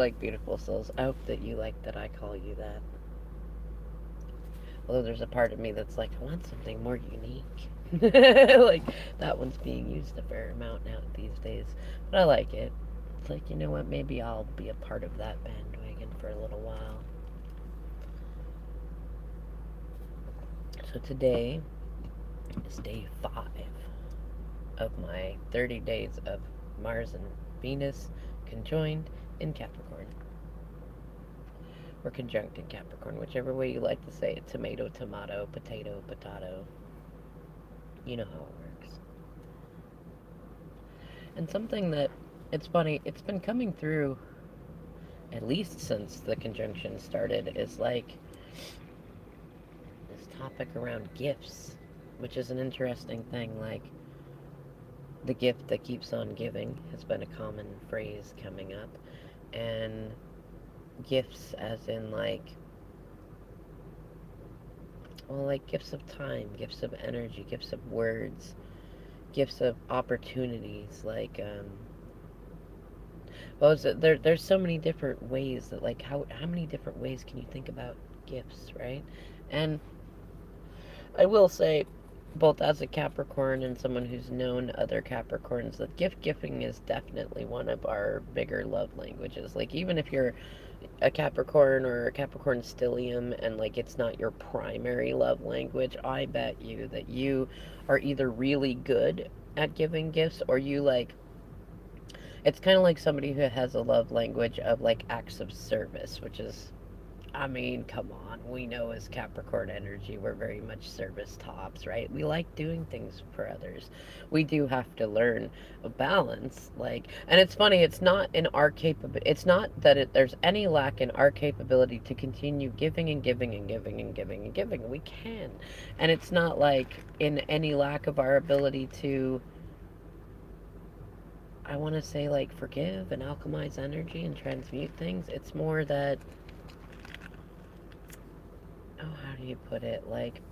like beautiful souls. I hope that you like that I call you that. Although there's a part of me that's like, I want something more unique. Like, that one's being used a fair amount now these days. But I like it. It's like, you know what? Maybe I'll be a part of that bandwagon for a little while. So today is day 5 of my 30 days of Mars and Venus conjoined in Capricorn. Or conjunct in Capricorn, whichever way you like to say it. Tomato, tomato, potato, potato. You know how it works. And something that, it's funny, it's been coming through at least since the conjunction started, is like this topic around gifts, which is an interesting thing. Like, the gift that keeps on giving has been a common phrase coming up. And gifts, as in, like, well, like gifts of time, gifts of energy, gifts of words, gifts of opportunities. Like, well, there's so many different ways that, like, how many different ways can you think about gifts, right? And I will say, both as a Capricorn and someone who's known other Capricorns, that gift giving is definitely one of our bigger love languages. Like, even if you're a Capricorn or a Capricorn stellium and, like, it's not your primary love language, I bet you that you are either really good at giving gifts, or you, like, it's kind of like somebody who has a love language of, like, acts of service, which is, I mean, come on. We know as Capricorn energy, we're very much service tops, right? We like doing things for others. We do have to learn a balance. Like, and it's funny, it's not in our capability, it's not that there's any lack in our capability to continue giving and giving and giving and giving and giving. We can. And it's not like in any lack of our ability to, I want to say, like, forgive and alchemize energy and transmute things. It's more that, oh, how do you put it? Like,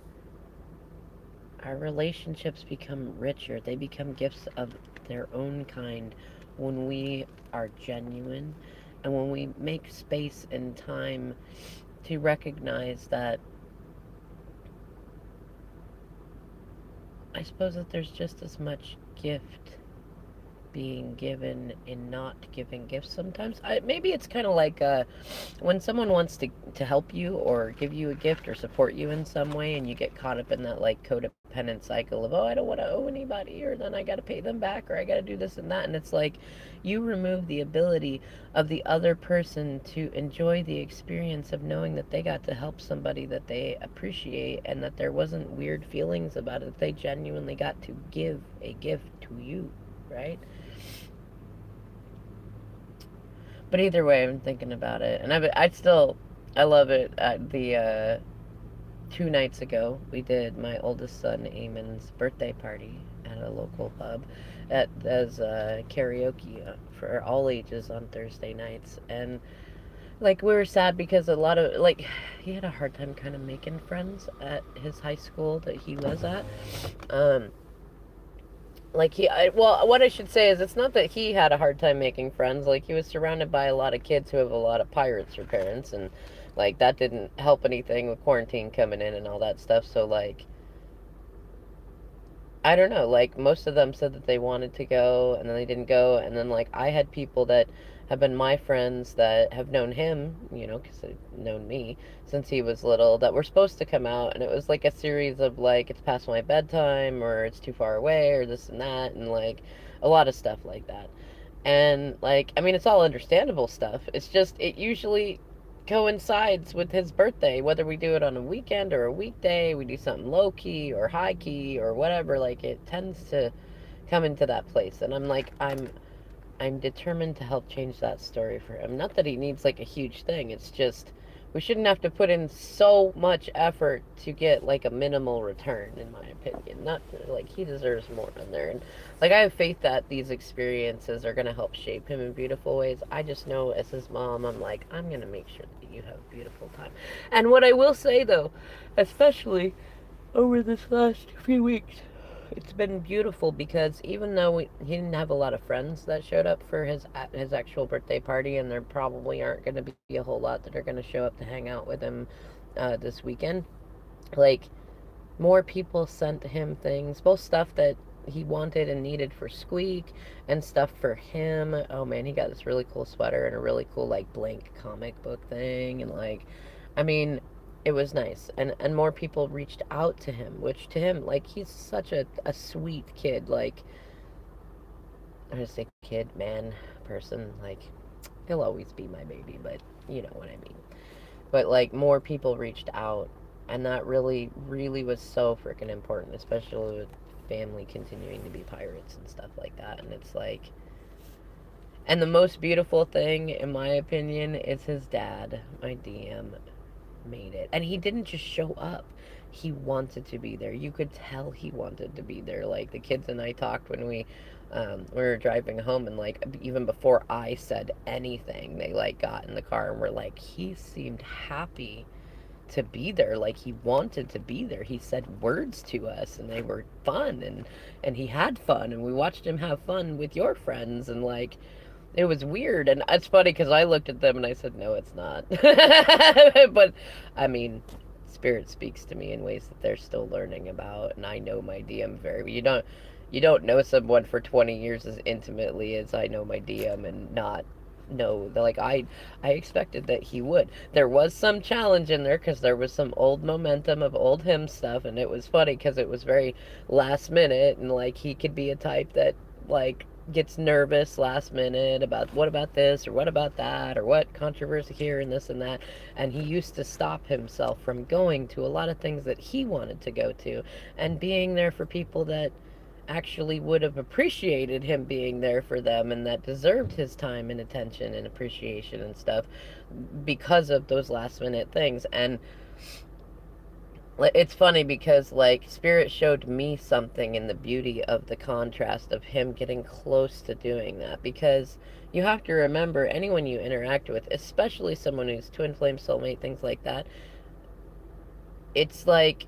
our relationships become richer. They become gifts of their own kind when we are genuine and when we make space and time to recognize that, I suppose, that there's just as much gift being given in not giving gifts sometimes. Maybe it's kind of like, when someone wants to help you or give you a gift or support you in some way, and you get caught up in that, like, codependent cycle of, oh, I don't want to owe anybody, or then I got to pay them back, or I got to do this and that. And it's like you remove the ability of the other person to enjoy the experience of knowing that they got to help somebody that they appreciate, and that there wasn't weird feelings about it. They genuinely got to give a gift to you, right? But either way, I'm thinking about it, and I love it. The 2 nights ago, we did my oldest son Eamon's birthday party at a local pub, as karaoke for all ages on Thursday nights, and, like, we were sad because a lot of, like, he had a hard time kind of making friends at his high school that he was at. Um, like, well, what I should say is, it's not that he had a hard time making friends. Like, he was surrounded by a lot of kids who have a lot of pirates for parents, and, like, that didn't help anything with quarantine coming in and all that stuff. So, like, I don't know, like, most of them said that they wanted to go and then they didn't go. And then, like, I had people that have been my friends that have known him, because they've known me since he was little, that were supposed to come out. And it was like a series of, like, it's past my bedtime, or it's too far away, or this and that, and, like, a lot of stuff like that. And, like, I mean, it's all understandable stuff. It's just, it usually coincides with his birthday, whether we do it on a weekend or a weekday, we do something low key or high key or whatever. Like, it tends to come into that place. And I'm like, I'm determined to help change that story for him. Not that he needs, like, a huge thing. It's just, we shouldn't have to put in so much effort to get, like, a minimal return, in my opinion. Not, like, he deserves more in there. And, like, I have faith that these experiences are going to help shape him in beautiful ways. I just know, as his mom, I'm like, I'm going to make sure that you have a beautiful time. And what I will say, though, especially over this last few weeks, it's been beautiful because even though he didn't have a lot of friends that showed up for his actual birthday party, and there probably aren't going to be a whole lot that are going to show up to hang out with him this weekend, like more people sent him things, both stuff that he wanted and needed for Squeak and stuff for him. Oh man, he got this really cool sweater and a really cool like blank comic book thing, and like I mean it was nice. And more people reached out to him, which to him, like, he's such a sweet kid. Like, I'm gonna say kid, man, person, like, he'll always be my baby, but you know what I mean. But like more people reached out, and that really really was so freaking important, especially with family continuing to be pirates and stuff like that. And it's like, and the most beautiful thing in my opinion is his dad, my DM, made it. And he didn't just show up, he wanted to be there. You could tell he wanted to be there. Like the kids and I talked when we were driving home, and like even before I said anything, they like got in the car and were like, he seemed happy to be there. Like he wanted to be there. He said words to us and they were fun, and he had fun, and we watched him have fun with your friends, and like it was weird. And it's funny because I looked at them and I said, no, it's not. But I mean, spirit speaks to me in ways that they're still learning about, and I know my DM very, you don't know someone for 20 years as intimately as I know my DM, and not know that, like, I expected that he would. There was some challenge in there because there was some old momentum of old him stuff, and it was funny because it was very last minute, and like he could be a type that like gets nervous last minute about what about this or what about that or what controversy here and this and that, and he used to stop himself from going to a lot of things that he wanted to go to and being there for people that actually would have appreciated him being there for them and that deserved his time and attention and appreciation and stuff, because of those last minute things. And it's funny because like spirit showed me something in the beauty of the contrast of him getting close to doing that, because you have to remember, anyone you interact with, especially someone who's twin flame soulmate, things like that, it's like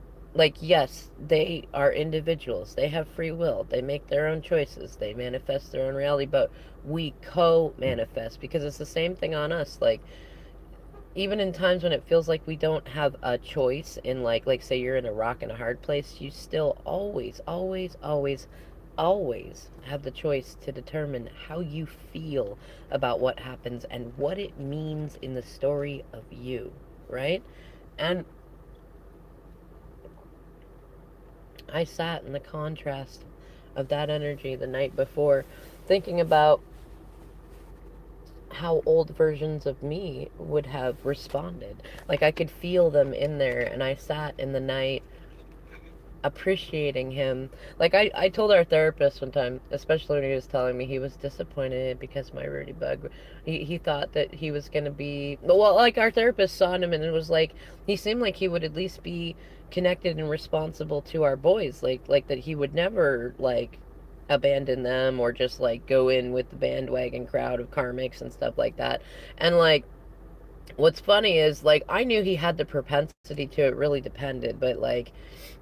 yes, they are individuals, they have free will, they make their own choices, they manifest their own reality, but we co-manifest, because it's the same thing on us. Like even in times when it feels like we don't have a choice in, like say you're in a rock and a hard place, you still always have the choice to determine how you feel about what happens and what it means in the story of you, right? And I sat in the contrast of that energy the night before, thinking about how old versions of me would have responded. Like I could feel them in there, and I sat in the night appreciating him. Like I told our therapist one time, especially when he was telling me he was disappointed because my Rudy bug, he thought that he was going to be, well, like our therapist saw him and it was like, he seemed like he would at least be connected and responsible to our boys, like that he would never like abandon them or just like go in with the bandwagon crowd of karmics and stuff like that. And like what's funny is like I knew he had the propensity to, it really depended, but like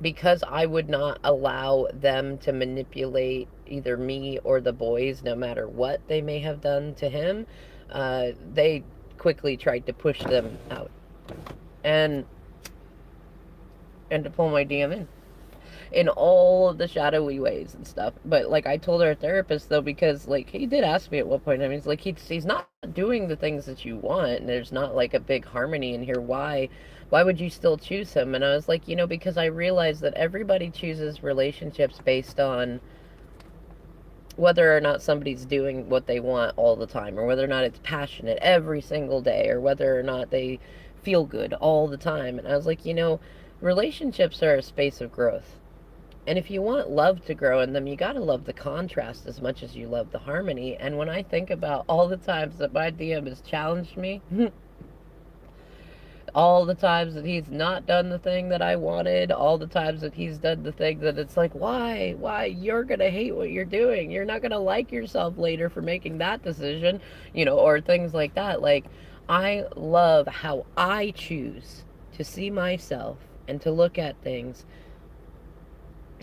because I would not allow them to manipulate either me or the boys, no matter what they may have done to him, they quickly tried to push them out and to pull my DM in all the shadowy ways and stuff. But like I told our therapist though, because like he did ask me at one point, I mean, he's like, he's not doing the things that you want, and there's not like a big harmony in here. Why would you still choose him? And I was like, because I realize that everybody chooses relationships based on whether or not somebody's doing what they want all the time, or whether or not it's passionate every single day, or whether or not they feel good all the time. And I was like, relationships are a space of growth. And if you want love to grow in them, you got to love the contrast as much as you love the harmony. And when I think about all the times that my DM has challenged me, all the times that he's not done the thing that I wanted, all the times that he's done the thing that it's like, why, you're going to hate what you're doing. You're not going to like yourself later for making that decision, or things like that. Like, I love how I choose to see myself and to look at things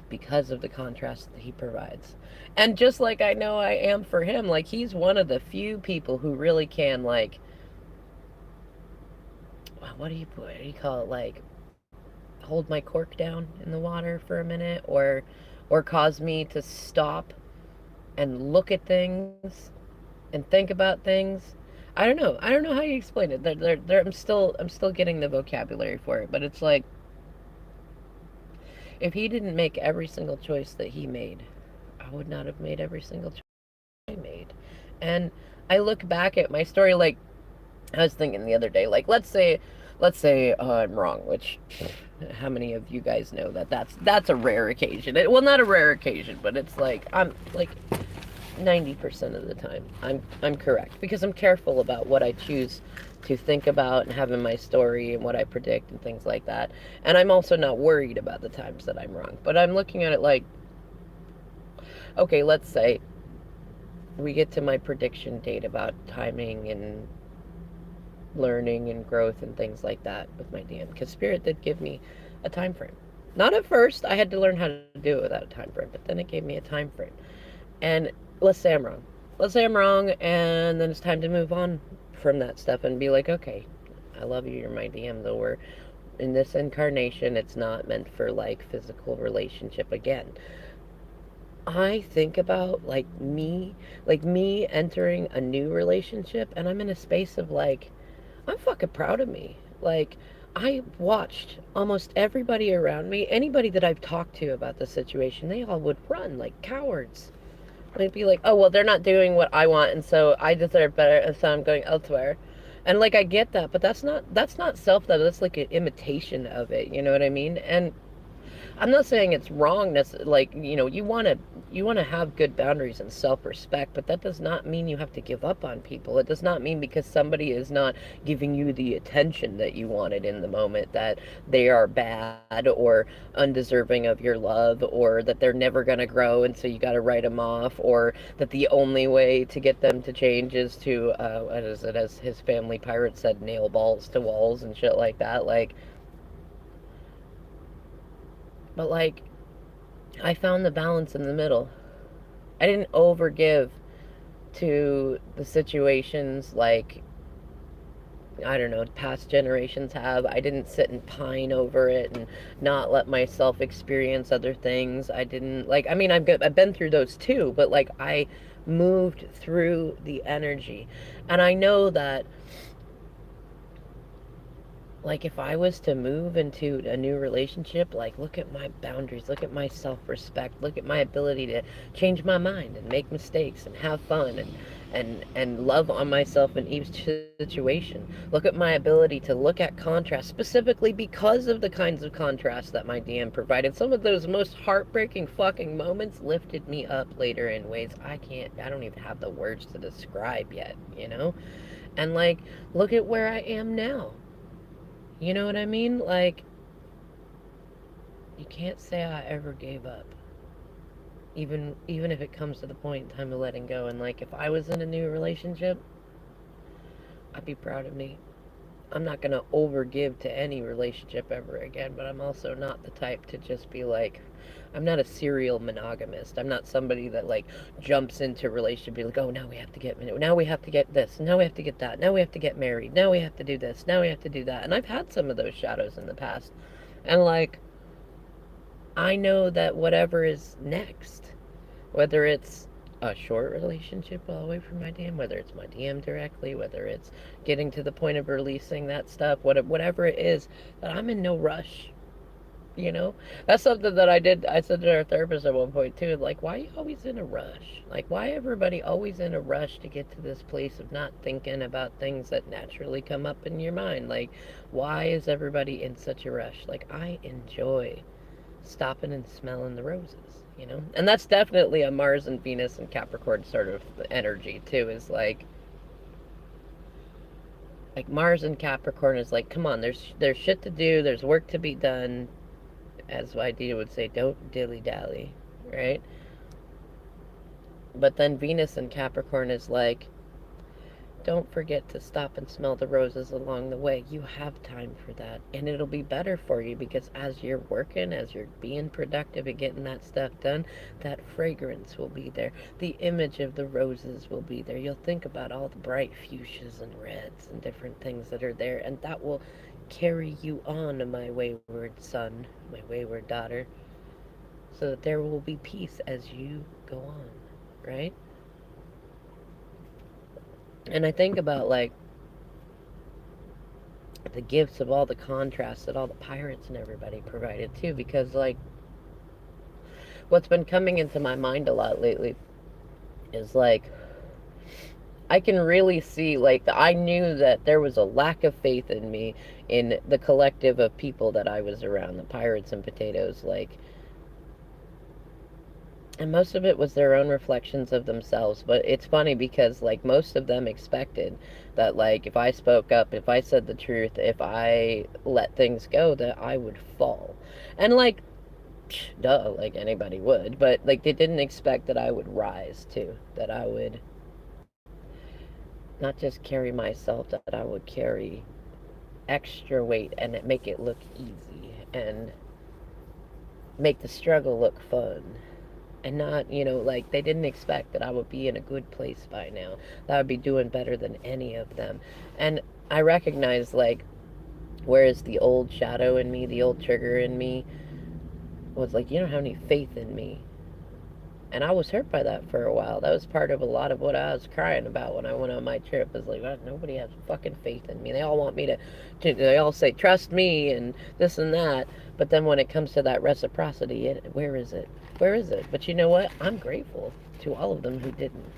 because of the contrast that he provides. And just like I know I am for him, like he's one of the few people who really can like what do you call it, like hold my cork down in the water for a minute, or cause me to stop and look at things and think about things. I don't know how you explain it. I'm still getting the vocabulary for it, but it's like if he didn't make every single choice that he made, I would not have made every single choice I made. And I look back at my story like I was thinking the other day, like let's say I'm wrong, which how many of you guys know that that's a rare occasion? Well, not a rare occasion, but it's like I'm like 90% of the time I'm correct because I'm careful about what I choose to think about and have in my story and what I predict and things like that. And I'm also not worried about the times that I'm wrong. But I'm looking at it like, okay, let's say we get to my prediction date about timing and learning and growth and things like that with my DM because Spirit did give me a time frame. Not at first, I had to learn how to do it without a time frame, but then it gave me a time frame. And let's say I'm wrong. Let's say I'm wrong, and then it's time to move on from that stuff and be like, okay, I love you, you're my DM, though we're in this incarnation, it's not meant for like physical relationship again. I think about like me entering a new relationship, and I'm in a space of like, I'm fucking proud of me. Like, I watched almost everybody around me, anybody that I've talked to about the situation, they all would run like cowards. They'd be like, oh, well, they're not doing what I want, and so I deserve better, and so I'm going elsewhere. And like, I get that, but that's not self love. That's like an imitation of it. You know what I mean? And I'm not saying it's wrong. That's like you want to have good boundaries and self-respect, but that does not mean you have to give up on people. It does not mean because somebody is not giving you the attention that you wanted in the moment that they are bad or undeserving of your love or that they're never going to grow and so you got to write them off or that the only way to get them to change is to what is it as his family pirate said, nail balls to walls and shit like that. Like, but like I found the balance in the middle. I didn't overgive to the situations like I don't know, past generations have. I didn't sit and pine over it and not let myself experience other things. I didn't like I've been through those too, but like I moved through the energy. And I know that like if I was to move into a new relationship, like look at my boundaries, look at my self-respect, look at my ability to change my mind and make mistakes and have fun and love on myself in each situation. Look at my ability to look at contrast specifically because of the kinds of contrast that my DM provided. Some of those most heartbreaking fucking moments lifted me up later in ways I don't even have the words to describe yet, you know? And like look at where I am now. You know what I mean? Like, you can't say I ever gave up. Even if it comes to the point in time of letting go. And like, if I was in a new relationship, I'd be proud of me. I'm not gonna overgive to any relationship ever again, but I'm also not the type to just be like, I'm not a serial monogamist. I'm not somebody that like jumps into a relationship, be like, oh, now we have to get this, now we have to get that, now we have to get married, now we have to do this, now we have to do that. And I've had some of those shadows in the past, and like, I know that whatever is next, whether it's a short relationship all the way from my DM, whether it's my DM directly, whether it's getting to the point of releasing that stuff, whatever it is, that I'm in no rush. You know, that's something that I did. I said to our therapist at one point too. Like, why are you always in a rush? Like, why everybody always in a rush to get to this place of not thinking about things that naturally come up in your mind? Like, why is everybody in such a rush? Like, I enjoy stopping and smelling the roses, you know? And that's definitely a Mars and Venus and Capricorn sort of energy too, is like Mars and Capricorn is like, come on, there's shit to do, there's work to be done. As Idea would say, don't dilly dally, right? But then Venus and Capricorn is like, don't forget to stop and smell the roses along the way. You have time for that. And it'll be better for you because as you're working, as you're being productive and getting that stuff done, that fragrance will be there. The image of the roses will be there. You'll think about all the bright fuchsias and reds and different things that are there. And that will carry you on, my wayward son, my wayward daughter, so that there will be peace as you go on, right? And I think about like the gifts of all the contrasts that all the pirates and everybody provided too, because like what's been coming into my mind a lot lately is like I can really see like I knew that there was a lack of faith in me in the collective of people that I was around, the pirates and potatoes, like, and most of it was their own reflections of themselves. But it's funny because like most of them expected that like if I spoke up, if I said the truth, if I let things go, that I would fall. And like duh, like anybody would, but like they didn't expect that I would rise too, that I would not just carry myself, that I would carry extra weight and it make it look easy and make the struggle look fun. And not, like they didn't expect that I would be in a good place by now, that I would be doing better than any of them. And I recognize, like, whereas the old shadow in me, the old trigger in me, was like, you don't have any faith in me. And I was hurt by that for a while. That was part of a lot of what I was crying about when I went on my trip. Is like, "Oh, nobody has fucking faith in me. They all want me they all say, trust me and this and that. But then when it comes to that reciprocity, where is it? Where is it? But you know what? I'm grateful to all of them who didn't.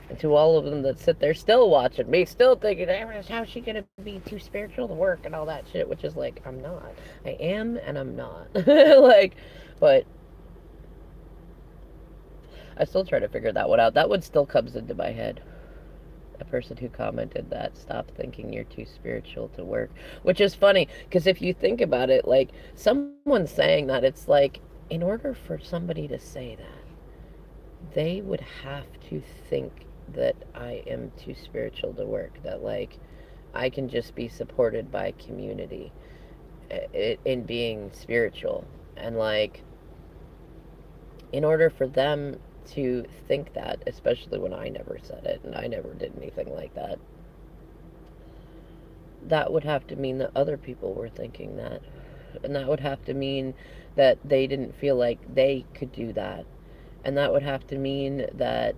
And to all of them that sit there still watching me, still thinking, how's she going to be too spiritual to work and all that shit? Which is like, I'm not. I am and I'm not. Like, but I still try to figure that one out. That one still comes into my head. A person who commented that, stop thinking you're too spiritual to work. Which is funny, because if you think about it, like, someone saying that, it's like, in order for somebody to say that, they would have to think that I am too spiritual to work. That, like, I can just be supported by community in being spiritual. And, like, in order for them to think that, especially when I never said it and I never did anything like that, that would have to mean that other people were thinking that. And that would have to mean that they didn't feel like they could do that. And that would have to mean that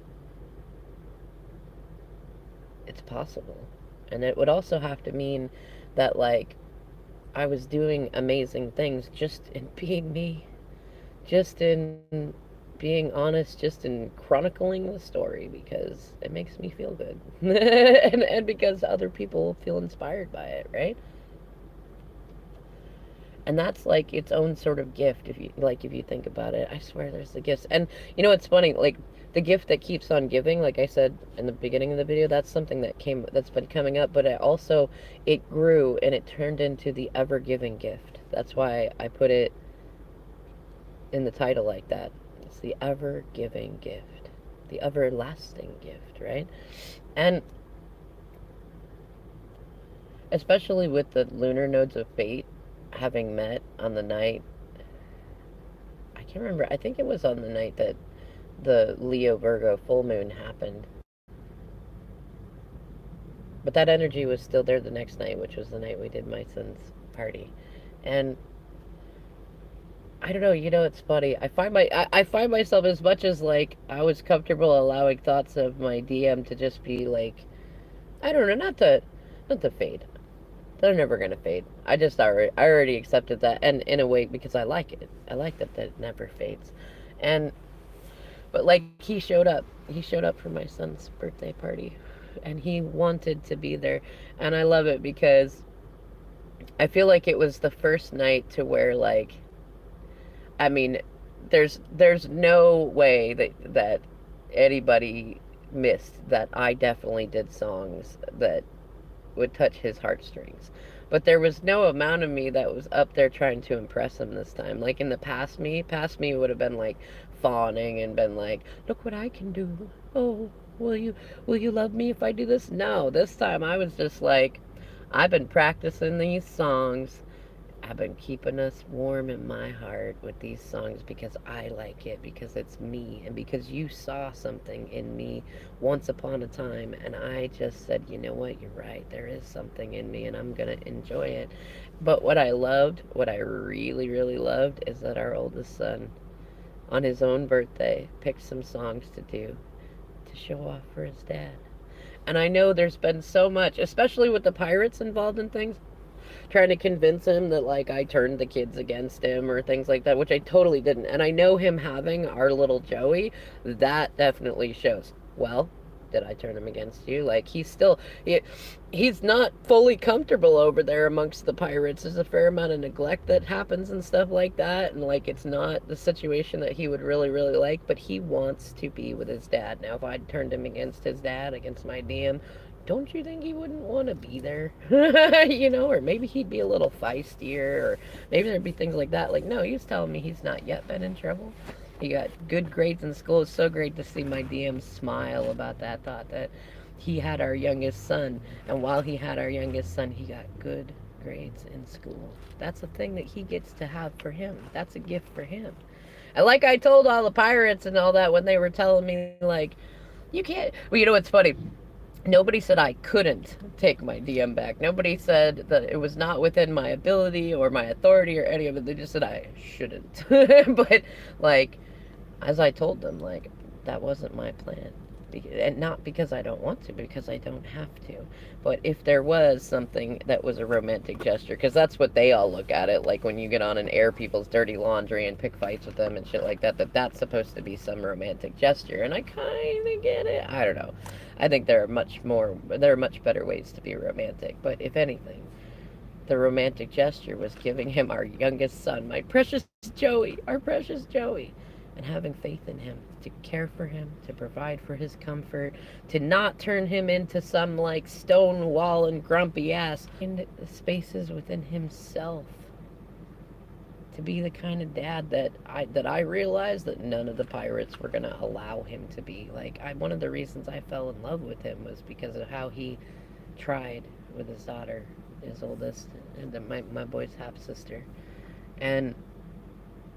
it's possible. And it would also have to mean that, like, I was doing amazing things just in being me, just in being honest, just in chronicling the story because it makes me feel good. And because other people feel inspired by it, right? And that's like its own sort of gift if you think about it. I swear there's the gifts. And it's funny, like the gift that keeps on giving, like I said in the beginning of the video, that's something that's been coming up, but it grew and it turned into the ever giving gift. That's why I put it in the title like that. It's the ever giving gift, the everlasting gift, right? And especially with the lunar nodes of fate having met on the night, I can't remember, I think it was on the night that the Leo Virgo full moon happened. But that energy was still there the next night, which was the night we did my son's party. And I don't know, it's funny. I find myself, as much as like I was comfortable allowing thoughts of my DM to just be like, I don't know, not to fade. They're never gonna fade. I already accepted that, and in a way because I like it. I like that it never fades. And but like he showed up. He showed up for my son's birthday party, and he wanted to be there, and I love it because I feel like it was the first night to where, like, I mean, there's no way that anybody missed that I definitely did songs that would touch his heartstrings. But there was no amount of me that was up there trying to impress him this time. Like in the past me would have been like fawning and been like, look what I can do. Oh, will you love me if I do this? No, this time I was just like, I've been practicing these songs. I've been keeping us warm in my heart with these songs because I like it, because it's me, and because you saw something in me once upon a time. And I just said, you know what, you're right. There is something in me, and I'm going to enjoy it. But what I loved, what I really, really loved, is that our oldest son, on his own birthday, picked some songs to do to show off for his dad. And I know there's been so much, especially with the pirates involved in things, trying to convince him that like I turned the kids against him or things like that, which I totally didn't. And I know him having our little Joey, that definitely shows. Well, did I turn him against you? Like he's not fully comfortable over there amongst the pirates. There's a fair amount of neglect that happens and stuff like that, and like it's not the situation that he would really really like, but he wants to be with his dad. Now if I'd turned him against his dad, against my DM, don't you think he wouldn't want to be there? Or maybe he'd be a little feistier, or maybe there'd be things like that. Like, no, he's telling me he's not yet been in trouble. He got good grades in school. It's so great to see my DM smile about that thought that he had our youngest son, and while he had our youngest son, he got good grades in school. That's a thing that he gets to have for him. That's a gift for him. And like I told all the pirates and all that when they were telling me, like, you can't. Well, you know what's funny? Nobody said I couldn't take my DM back. Nobody said that it was not within my ability or my authority or any of it. They just said I shouldn't. But, like, as I told them, like, that wasn't my plan. And not because I don't want to, because I don't have to. But if there was something that was a romantic gesture, because that's what they all look at it, like when you get on and air people's dirty laundry and pick fights with them and shit like that, that's supposed to be some romantic gesture. And I kind of get it. I don't know. I think there are much better ways to be romantic. But if anything, the romantic gesture was giving him our youngest son, my precious Joey, our precious Joey, and having faith in him to care for him, to provide for his comfort, to not turn him into some like stone wall and grumpy ass, in the spaces within himself, to be the kind of dad that I realized that none of the pirates were gonna allow him to be. Like one of the reasons I fell in love with him was because of how he tried with his daughter, his oldest, and my boy's half sister. And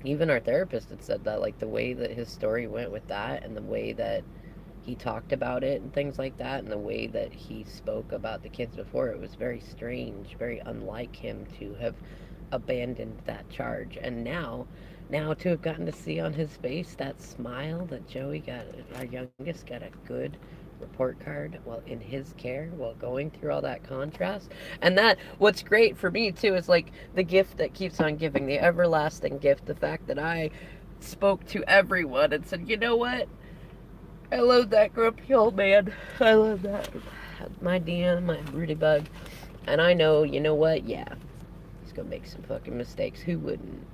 even our therapist had said that, like the way that his story went with that, and the way that he talked about it and things like that, and the way that he spoke about the kids before, it was very strange, very unlike him to have abandoned that charge. And now to have gotten to see on his face that smile that Joey got, our youngest got a good report card while in his care, while going through all that contrast. And that what's great for me too is like the gift that keeps on giving, the everlasting gift, the fact that I spoke to everyone and said, you know what, I love that grumpy old man. I love that. My DM, my Rudy Bug. And I know, you know what? Yeah, he's gonna make some fucking mistakes. Who wouldn't?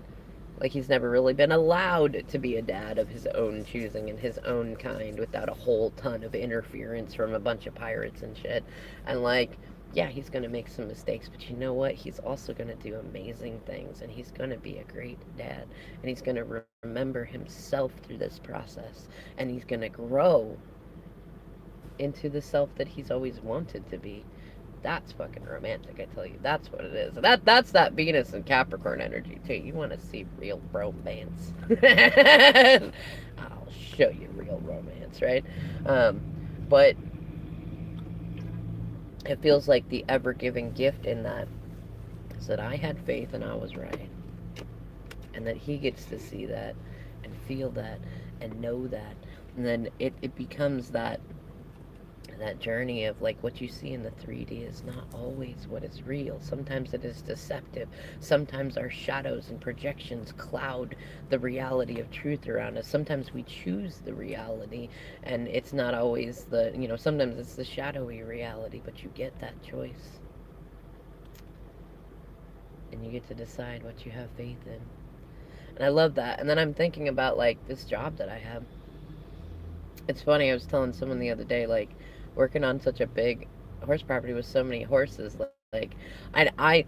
Like, he's never really been allowed to be a dad of his own choosing and his own kind without a whole ton of interference from a bunch of pirates and shit. And, like, yeah, he's gonna make some mistakes, but you know what? He's also gonna do amazing things, and he's gonna be a great dad. And he's gonna remember himself through this process. And he's gonna grow into the self that he's always wanted to be. That's fucking romantic, I tell you. That's what it is. That's that Venus and Capricorn energy too. You want to see real romance? I'll show you real romance, right? But it feels like the ever-giving gift in that is that I had faith and I was right, and that he gets to see that and feel that and know that, and then it becomes that journey of like what you see in the 3D is not always what is real. Sometimes it is deceptive. Sometimes our shadows and projections cloud the reality of truth around us. Sometimes we choose the reality, and it's not always sometimes it's the shadowy reality, but you get that choice. And you get to decide what you have faith in. And I love that. And then I'm thinking about like this job that I have. It's funny, I was telling someone the other day, like, working on such a big horse property with so many horses, like I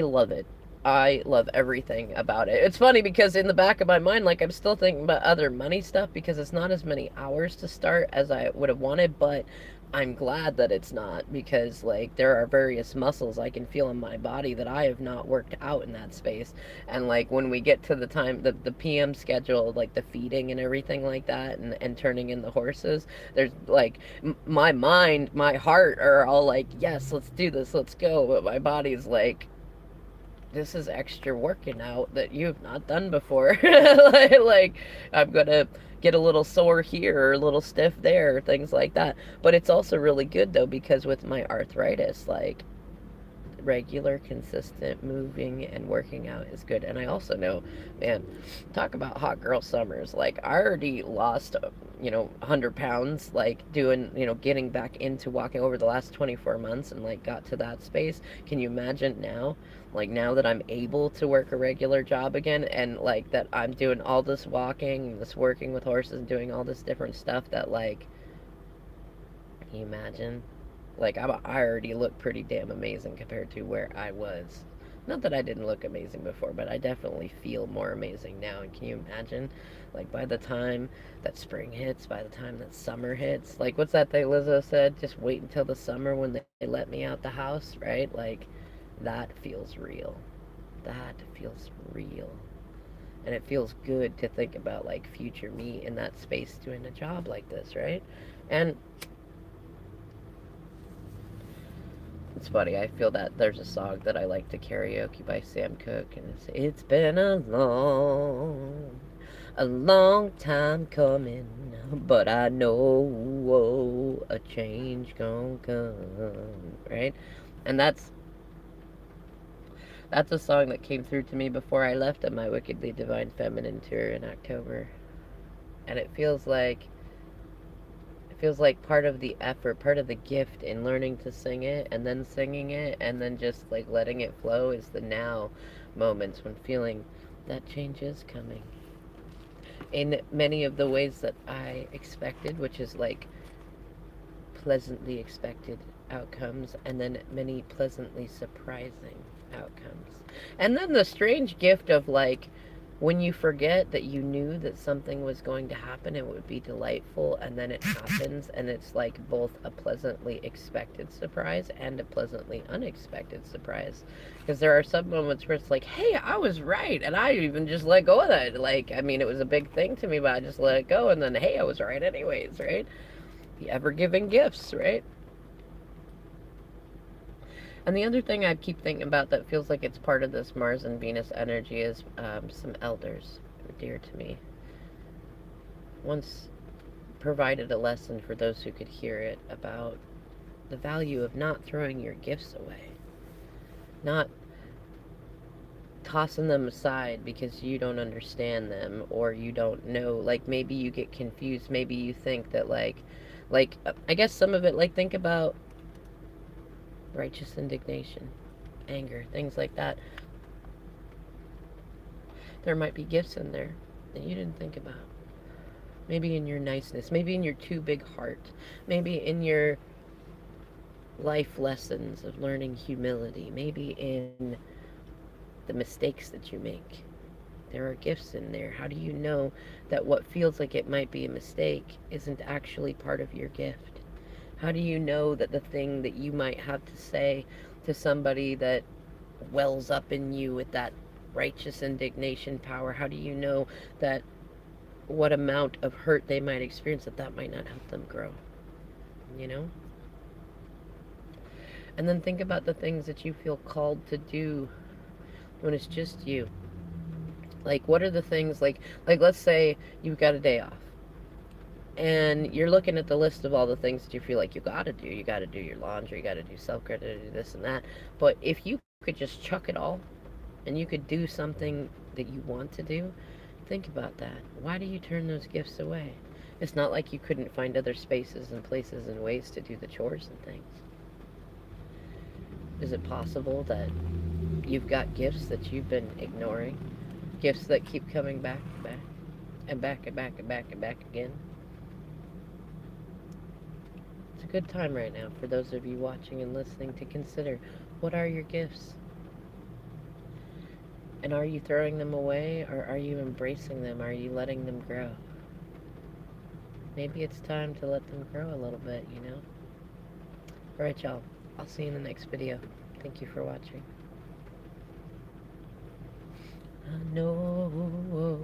love it. I love everything about it. It's funny because in the back of my mind, like, I'm still thinking about other money stuff because it's not as many hours to start as I would have wanted, but I'm glad that it's not because, like, there are various muscles I can feel in my body that I have not worked out in that space. And, like, when we get to the time, the PM schedule, like the feeding and everything like that, and turning in the horses, there's, like, my mind, my heart are all like, yes, let's do this, let's go. But my body's like, this is extra working out that you've not done before. Like, I'm gonna get a little sore here or a little stiff there, things like that. But it's also really good though because with my arthritis, like, regular, consistent moving and working out is good. And I also know, man, talk about hot girl summers. Like, I already lost, 100 pounds, like, doing, getting back into walking over the last 24 months and, like, got to that space. Can you imagine now? Like, now that I'm able to work a regular job again and, like, that I'm doing all this walking, this working with horses, and doing all this different stuff that, like, can you imagine? Like, I already look pretty damn amazing compared to where I was. Not that I didn't look amazing before, but I definitely feel more amazing now. And can you imagine, like, by the time that spring hits, by the time that summer hits, like, what's that thing Lizzo said? Just wait until the summer when they let me out the house, right? Like, that feels real. That feels real. And it feels good to think about, like, future me in that space doing a job like this, right? And it's funny, I feel that there's a song that I like to karaoke by Sam Cooke, and it's been a long time coming, but I know a change gonna come, right? And that's a song that came through to me before I left on my Wickedly Divine Feminine tour in October. And it feels like part of the effort, part of the gift in learning to sing it and then singing it and then just like letting it flow is the now moments when feeling that change is coming in many of the ways that I expected, which is like pleasantly expected outcomes and then many pleasantly surprising outcomes. And then the strange gift of like when you forget that you knew that something was going to happen, it would be delightful, and then it happens, and it's like both a pleasantly expected surprise and a pleasantly unexpected surprise. Because there are some moments where it's like, hey, I was right, and I even just let go of that. Like, I mean, it was a big thing to me, but I just let it go, and then, hey, I was right anyways, right? The ever giving gifts, right? And the other thing I keep thinking about that feels like it's part of this Mars and Venus energy is some elders who are dear to me. Once provided a lesson for those who could hear it about the value of not throwing your gifts away, not tossing them aside because you don't understand them or you don't know. Like maybe you get confused. Maybe you think that I guess some of it, like think about righteous indignation, anger, things like that. There might be gifts in there that you didn't think about. Maybe in your niceness, maybe in your too big heart, maybe in your life lessons of learning humility, maybe in the mistakes that you make. There are gifts in there. How do you know that what feels like it might be a mistake isn't actually part of your gift? How do you know that the thing that you might have to say to somebody that wells up in you with that righteous indignation power, how do you know that what amount of hurt they might experience that might not help them grow? You know? And then think about the things that you feel called to do when it's just you. Like what are the things like let's say you've got a day off and you're looking at the list of all the things that you feel like you gotta do. You gotta do your laundry, you gotta do self-care, do this and that. But if you could just chuck it all and you could do something that you want to do, think about that. Why do you turn those gifts away? It's not like you couldn't find other spaces and places and ways to do the chores and things. Is it possible that you've got gifts that you've been ignoring? Gifts that keep coming back, and back, and back, and back, and back again? It's a good time right now for those of you watching and listening to consider what are your gifts? And are you throwing them away, or are you embracing them? Are you letting them grow? Maybe it's time to let them grow a little bit, you know? Alright, y'all. I'll see you in the next video. Thank you for watching. I know